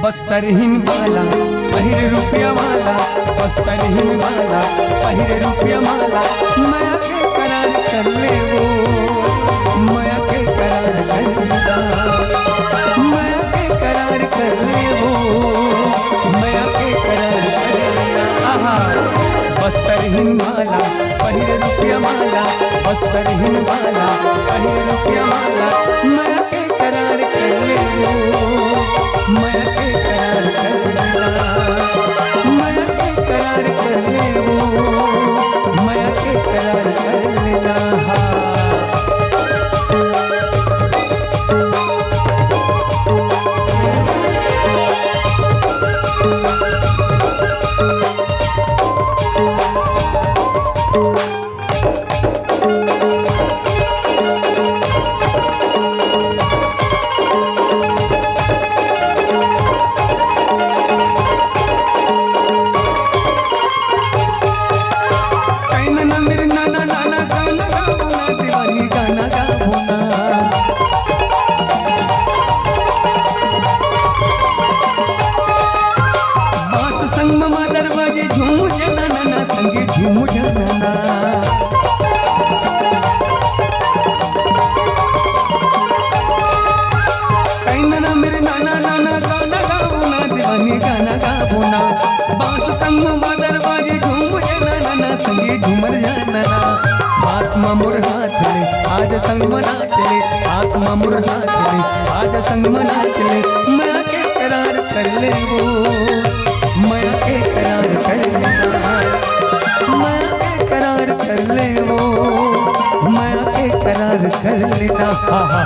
बस्तरहीन बाला पहिर रुपया वाला, बस्तरहीन बाला पहिर रुपया वाला, माया के करार कर ले वो, माया के करार कर लेना, माया के करार कर ले वो, माया के करार कर लेना। आहा बस्तरहीन बाला पहिर रुपया वाला, बस्तरहीन बाला पहिर रुपया वाला, माया के करार कर ले वो, माया के करार कर लेना, माया के करार कर ले वो, माया के करार कर लेना। आत्मा मोर हाथ ले आज संग मना चले, आत्मा मोर हाथ ले आज संग मना चले, माया के करार कर ले वो, माया के करार कर लेना, माया के करार कर ले वो, माया के करार कर लेना। हा हा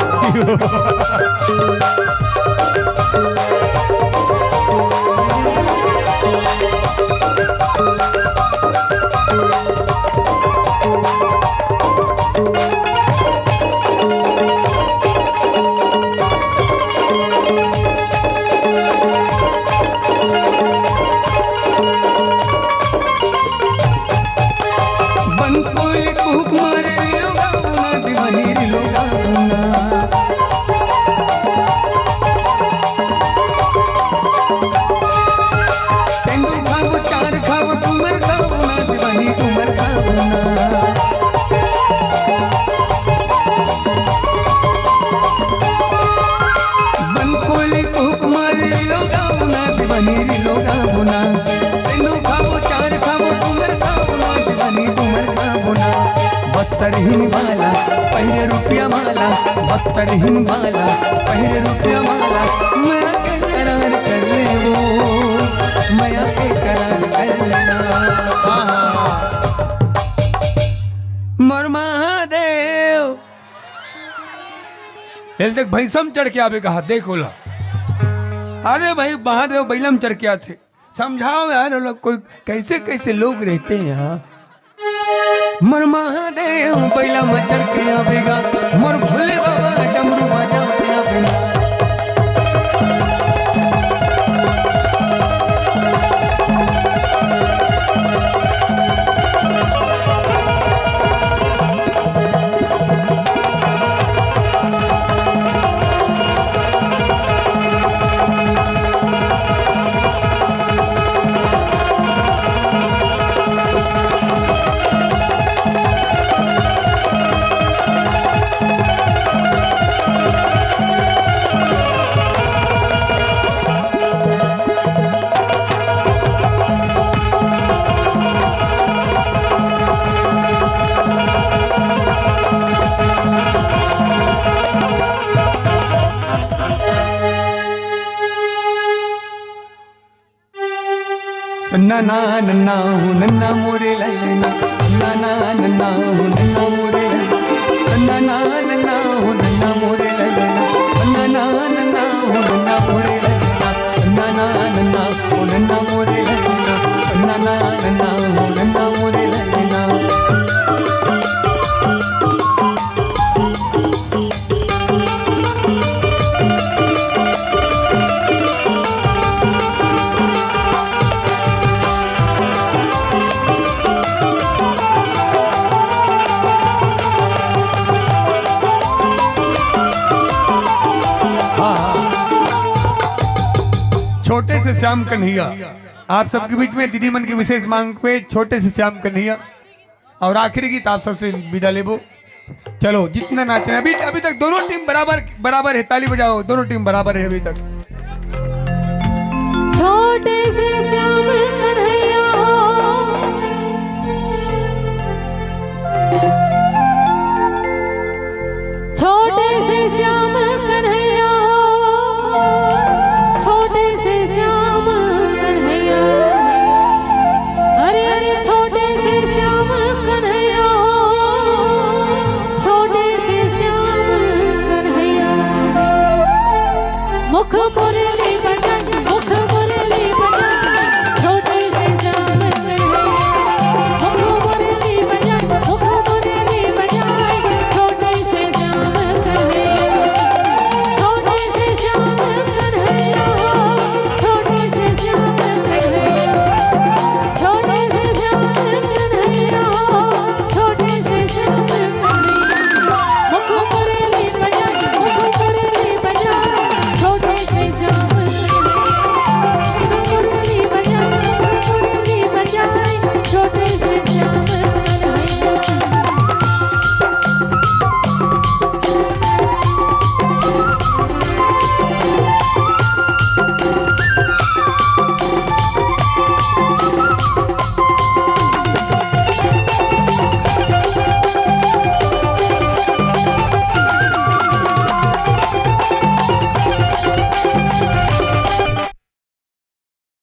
बस्तरहीन बाला पहिर रुपया वाला, बस्तरहीन बाला पहिर रुपया वाला, माया के करार कर ले वो, माया के करार कर लेना। मोर महादेव देख भैंसम चढ़ के आवे कहा, देखो ला अरे भाई महादेव बैलम चढ़ के आते, समझाओ यार लोग कोई कैसे कैसे लोग रहते हैं यहाँ। मोर महादेव बैला में चढ़ के आवेगा, मोर भोले बाबा डमरू बजाते आवेगा। नन्ना नन्ना हूँ नन्ना मोरे ललना, नन्ना नन्ना हूँ नन्ना मोरे ललना, नन्ना नन्ना हूँ नन्ना मोरे ललना, नन्ना नन्ना हूँ नन्ना मोरे ललना, नन्ना नन्ना हूँ नन्ना मोरे ललना, नन्ना नन्ना हूँ नन्ना मोरे ललना। छोटे से श्याम कन्हैया। आप सबके बीच में दीदी मन की विशेष मांग पे छोटे से श्याम कन्हैया। और आखिरी गीत आप सबसे विदा लेबो। चलो जितना नाचना अभी तक दोनों टीम बराबर है, ताली बजाओ, दोनों टीम बराबर है अभी तक। छोटे से श्याम कन्हैया छोटे से श्याम कन्हैया छोटे से श्याम कन्हैया अरे अरे छोटे से श्याम कन्हैया छोटे से श्याम कन्हैया मुख मुरली